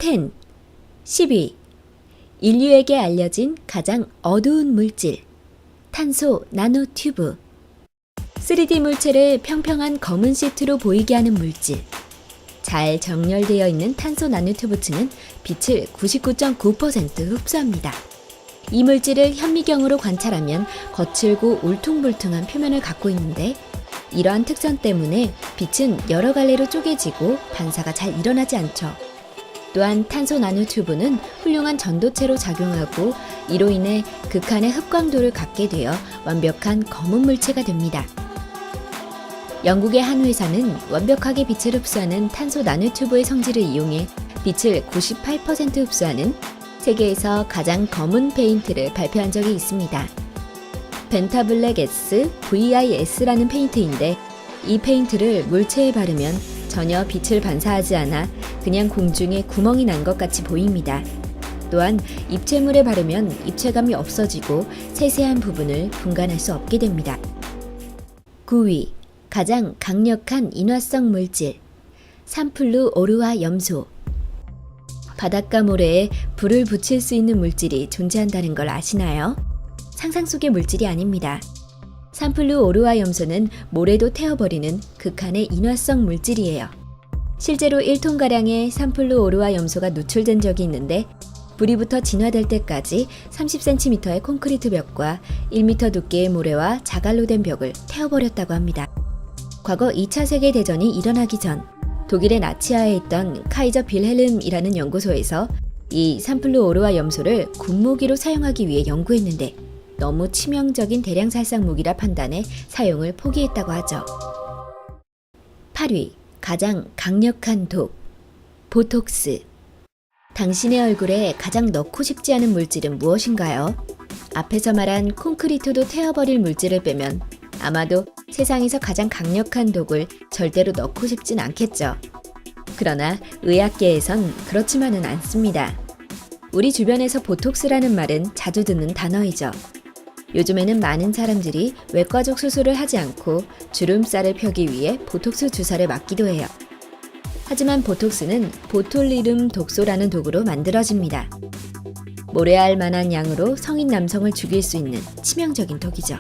10. 10위. 인류에게 알려진 가장 어두운 물질. 탄소 나노튜브. 3D 물체를 평평한 검은 시트로 보이게 하는 물질. 잘 정렬되어 있는 탄소 나노튜브층은 빛을 99.9% 흡수합니다. 이 물질을 현미경으로 관찰하면 거칠고 울퉁불퉁한 표면을 갖고 있는데 이러한 특성 때문에 빛은 여러 갈래로 쪼개지고 반사가 잘 일어나지 않죠. 또한 탄소 나노튜브는 훌륭한 전도체로 작용하고 이로 인해 극한의 흡광도를 갖게 되어 완벽한 검은 물체가 됩니다. 영국의 한 회사는 완벽하게 빛을 흡수하는 탄소 나노튜브의 성질을 이용해 빛을 98% 흡수하는 세계에서 가장 검은 페인트를 발표한 적이 있습니다. 펜타블랙 S VIS라는 페인트인데 이 페인트를 물체에 바르면 전혀 빛을 반사하지 않아 그냥 공중에 구멍이 난 것 같이 보입니다. 또한 입체물에 바르면 입체감이 없어지고 세세한 부분을 분간할 수 없게 됩니다. 9위. 가장 강력한 인화성 물질. 산플루오르화 염소. 바닷가 모래에 불을 붙일 수 있는 물질이 존재한다는 걸 아시나요? 상상 속의 물질이 아닙니다. 산플루오르화 염소는 모래도 태워버리는 극한의 인화성 물질이에요. 실제로 1톤가량의 산플루오르화 염소가 누출된 적이 있는데 불이 붙어 진화될 때까지 30cm의 콘크리트 벽과 1m 두께의 모래와 자갈로 된 벽을 태워버렸다고 합니다. 과거 2차 세계대전이 일어나기 전 독일의 나치하에 있던 카이저 빌헬름이라는 연구소에서 이 산플루오르화 염소를 군무기로 사용하기 위해 연구했는데 너무 치명적인 대량살상 무기라 판단해 사용을 포기했다고 하죠. 8위. 가장 강력한 독. 보톡스. 당신의 얼굴에 가장 넣고 싶지 않은 물질은 무엇인가요? 앞에서 말한 콘크리트도 태워버릴 물질을 빼면 아마도 세상에서 가장 강력한 독을 절대로 넣고 싶진 않겠죠. 그러나 의학계에선 그렇지만은 않습니다. 우리 주변에서 보톡스라는 말은 자주 듣는 단어이죠. 요즘에는 많은 사람들이 외과적 수술을 하지 않고 주름살을 펴기 위해 보톡스 주사를 맞기도 해요. 하지만 보톡스는 보툴리눔 독소라는 독으로 만들어집니다. 모래알 만한 양으로 성인 남성을 죽일 수 있는 치명적인 독이죠.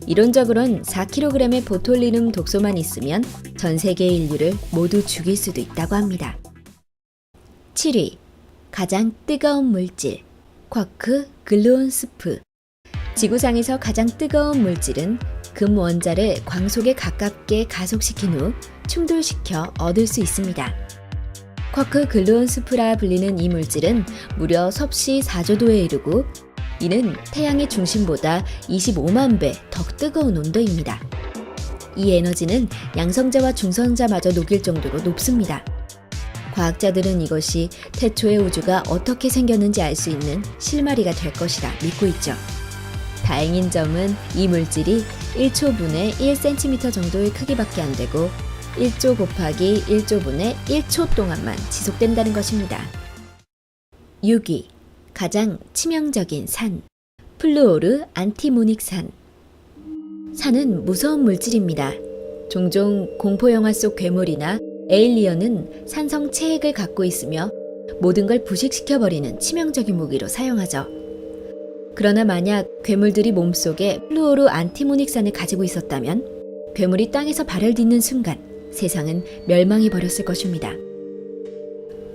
이론적으로는 4kg의 보툴리눔 독소만 있으면 전 세계 인류를 모두 죽일 수도 있다고 합니다. 7위. 가장 뜨거운 물질. 쿼크 글루온 스프. 지구상에서 가장 뜨거운 물질은 금 원자를 광속에 가깝게 가속시킨 후 충돌시켜 얻을 수 있습니다. 쿼크 글루온 스프라 불리는 이 물질은 무려 섭씨 4조도에 이르고 이는 태양의 중심보다 25만 배 더 뜨거운 온도입니다. 이 에너지는 양성자와 중성자마저 녹일 정도로 높습니다. 과학자들은 이것이 태초의 우주가 어떻게 생겼는지 알 수 있는 실마리가 될 것이라 믿고 있죠. 다행인 점은 이 물질이 1초분의 1cm 정도의 크기밖에 안 되고 1조 곱하기 1조분의 1초 동안만 지속된다는 것입니다. 6위. 가장 치명적인 산. 플루오르 안티모닉산. 산은 무서운 물질입니다. 종종 공포영화 속 괴물이나 에일리언은 산성 체액을 갖고 있으며 모든 걸 부식시켜버리는 치명적인 무기로 사용하죠. 그러나 만약 괴물들이 몸속에 플루오르 안티모닉산을 가지고 있었다면 괴물이 땅에서 발을 딛는 순간 세상은 멸망해버렸을 것입니다.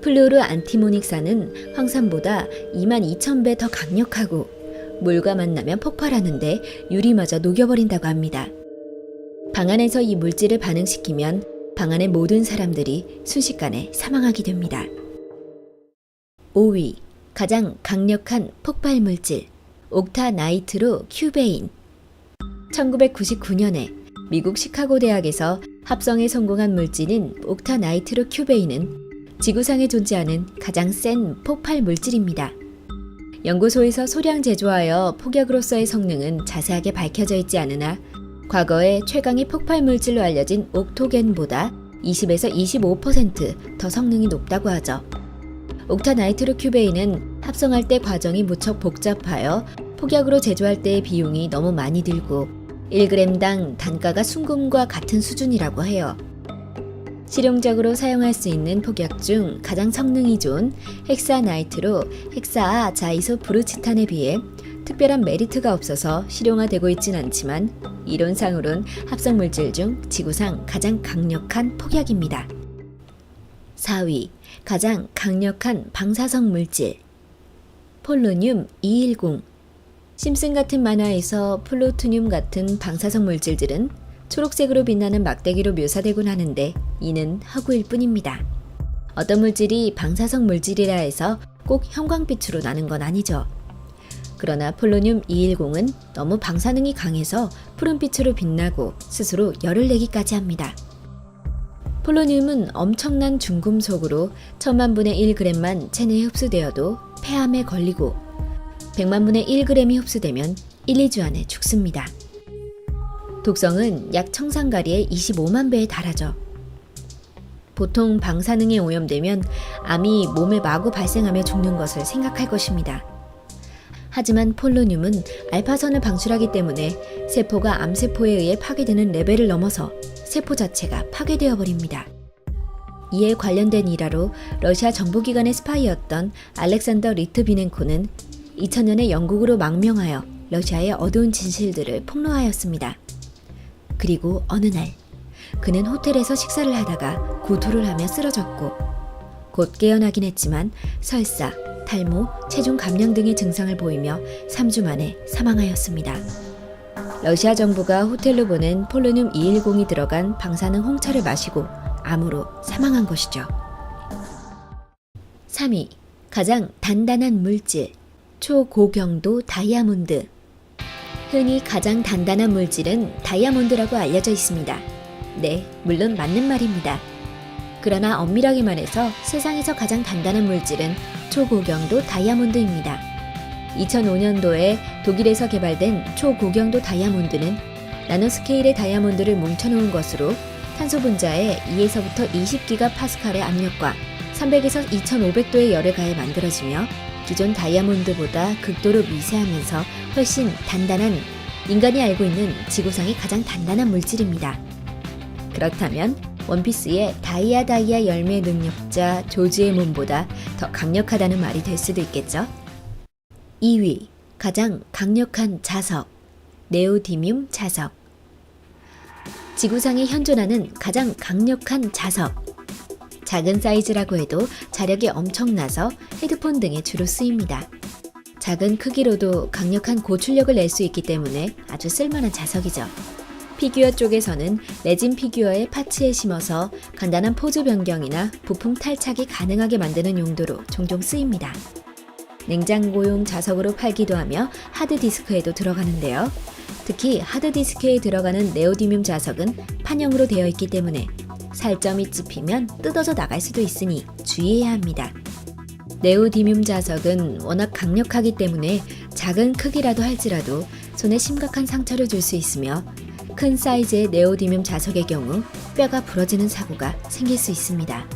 플루오르 안티모닉산은 황산보다 22,000배 더 강력하고 물과 만나면 폭발하는데 유리마저 녹여버린다고 합니다. 방 안에서 이 물질을 반응시키면 방 안의 모든 사람들이 순식간에 사망하게 됩니다. 5위. 가장 강력한 폭발 물질. 옥타나이트로 큐베인. 1999년에 미국 시카고 대학에서 합성에 성공한 물질인 옥타나이트로 큐베인은 지구상에 존재하는 가장 센 폭발 물질입니다. 연구소에서 소량 제조하여 폭약으로서의 성능은 자세하게 밝혀져 있지 않으나 과거에 최강의 폭발 물질로 알려진 옥토겐보다 20에서 25% 더 성능이 높다고 하죠. 옥타나이트로 큐베인은 합성할 때 과정이 무척 복잡하여 폭약으로 제조할 때의 비용이 너무 많이 들고 1g당 단가가 순금과 같은 수준이라고 해요. 실용적으로 사용할 수 있는 폭약 중 가장 성능이 좋은 헥사나이트로 헥사 자이소프루치탄에 비해 특별한 메리트가 없어서 실용화되고 있진 않지만 이론상으론 합성물질 중 지구상 가장 강력한 폭약입니다. 4위, 가장 강력한 방사성 물질. 폴로늄 210. 심슨 같은 만화에서 플루토늄 같은 방사성 물질들은 초록색으로 빛나는 막대기로 묘사되곤 하는데 이는 허구일 뿐입니다. 어떤 물질이 방사성 물질이라 해서 꼭 형광빛으로 나는 건 아니죠. 그러나 폴로늄 210은 너무 방사능이 강해서 푸른빛으로 빛나고 스스로 열을 내기까지 합니다. 폴로늄은 엄청난 중금속으로 1000만분의 1g만 체내에 흡수되어도 폐암에 걸리고 100만분의 1g이 흡수되면 1, 2주 안에 죽습니다. 독성은 약 청산가리의 25만 배에 달하죠. 보통 방사능에 오염되면 암이 몸에 마구 발생하며 죽는 것을 생각할 것입니다. 하지만 폴로늄은 알파선을 방출하기 때문에 세포가 암세포에 의해 파괴되는 레벨을 넘어서 세포 자체가 파괴되어 버립니다. 이에 관련된 일화로 러시아 정보기관의 스파이였던 알렉산더 리트비넨코는 2000년에 영국으로 망명하여 러시아의 어두운 진실들을 폭로하였습니다. 그리고 어느 날 그는 호텔에서 식사를 하다가 구토를 하며 쓰러졌고 곧 깨어나긴 했지만 설사, 탈모, 체중 감량 등의 증상을 보이며 3주 만에 사망하였습니다. 러시아 정부가 호텔로 보낸 폴로늄 210이 들어간 방사능 홍차를 마시고 암으로 사망한 것이죠. 3위, 가장 단단한 물질, 초고경도 다이아몬드. 흔히 가장 단단한 물질은 다이아몬드라고 알려져 있습니다. 네, 물론 맞는 말입니다. 그러나 엄밀하게 말해서 세상에서 가장 단단한 물질은 초고경도 다이아몬드입니다. 2005년도에 독일에서 개발된 초고경도 다이아몬드는 나노스케일의 다이아몬드를 뭉쳐놓은 것으로 탄소 분자에 2에서부터 20기가파스칼의 압력과 300에서 2500도의 열을 가해 만들어지며 기존 다이아몬드보다 극도로 미세하면서 훨씬 단단한 인간이 알고 있는 지구상의 가장 단단한 물질입니다. 그렇다면 원피스의 다이아 열매 능력자 조지의 몸보다 더 강력하다는 말이 될 수도 있겠죠? 2위, 가장 강력한 자석, 네오디뮴 자석. 지구상에 현존하는 가장 강력한 자석. 작은 사이즈라고 해도 자력이 엄청나서 헤드폰 등에 주로 쓰입니다. 작은 크기로도 강력한 고출력을 낼 수 있기 때문에 아주 쓸만한 자석이죠. 피규어 쪽에서는 레진 피규어의 파츠에 심어서 간단한 포즈 변경이나 부품 탈착이 가능하게 만드는 용도로 종종 쓰입니다. 냉장고용 자석으로 팔기도 하며 하드디스크에도 들어가는데요. 특히 하드디스크에 들어가는 네오디뮴 자석은 판형으로 되어 있기 때문에 살점이 찝히면 뜯어져 나갈 수도 있으니 주의해야 합니다. 네오디뮴 자석은 워낙 강력하기 때문에 작은 크기라도 할지라도 손에 심각한 상처를 줄 수 있으며 큰 사이즈의 네오디뮴 자석의 경우 뼈가 부러지는 사고가 생길 수 있습니다.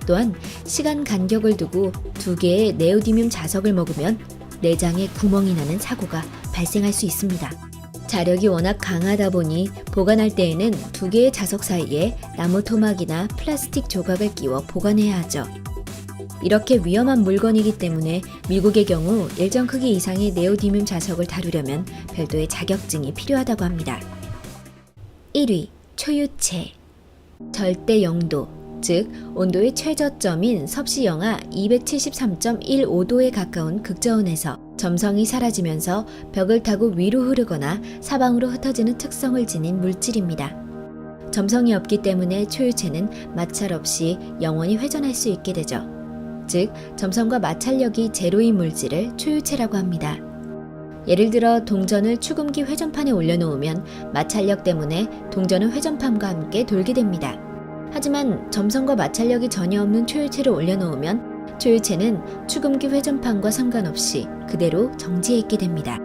또한 시간 간격을 두고 2개의 네오디뮴 자석을 먹으면 내장에 구멍이 나는 사고가 발생할 수 있습니다. 자력이 워낙 강하다 보니 보관할 때에는 2개의 자석 사이에 나무 토막이나 플라스틱 조각을 끼워 보관해야 하죠. 이렇게 위험한 물건이기 때문에 미국의 경우 일정 크기 이상의 네오디뮴 자석을 다루려면 별도의 자격증이 필요하다고 합니다. 1위, 초유체. 절대 0도, 즉 온도의 최저점인 섭씨 영하 273.15도에 가까운 극저온에서 점성이 사라지면서 벽을 타고 위로 흐르거나 사방으로 흩어지는 특성을 지닌 물질입니다. 점성이 없기 때문에 초유체는 마찰 없이 영원히 회전할 수 있게 되죠. 즉, 점성과 마찰력이 제로인 물질을 초유체라고 합니다. 예를 들어 동전을 축음기 회전판에 올려놓으면 마찰력 때문에 동전은 회전판과 함께 돌게 됩니다. 하지만 점성과 마찰력이 전혀 없는 초유체를 올려놓으면 초유체는 축음기 회전판과 상관없이 그대로 정지해 있게 됩니다.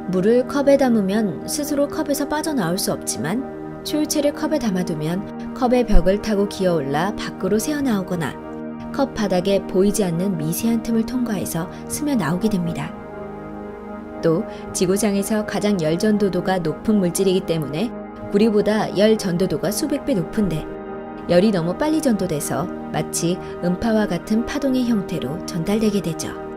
물을 컵에 담으면 스스로 컵에서 빠져나올 수 없지만 초유체를 컵에 담아두면 컵의 벽을 타고 기어올라 밖으로 새어나오거나 컵 바닥에 보이지 않는 미세한 틈을 통과해서 스며 나오게 됩니다. 또 지구상에서 가장 열 전도도가 높은 물질이기 때문에 우리보다 열 전도도가 수백 배 높은데 열이 너무 빨리 전도돼서 마치 음파와 같은 파동의 형태로 전달되게 되죠.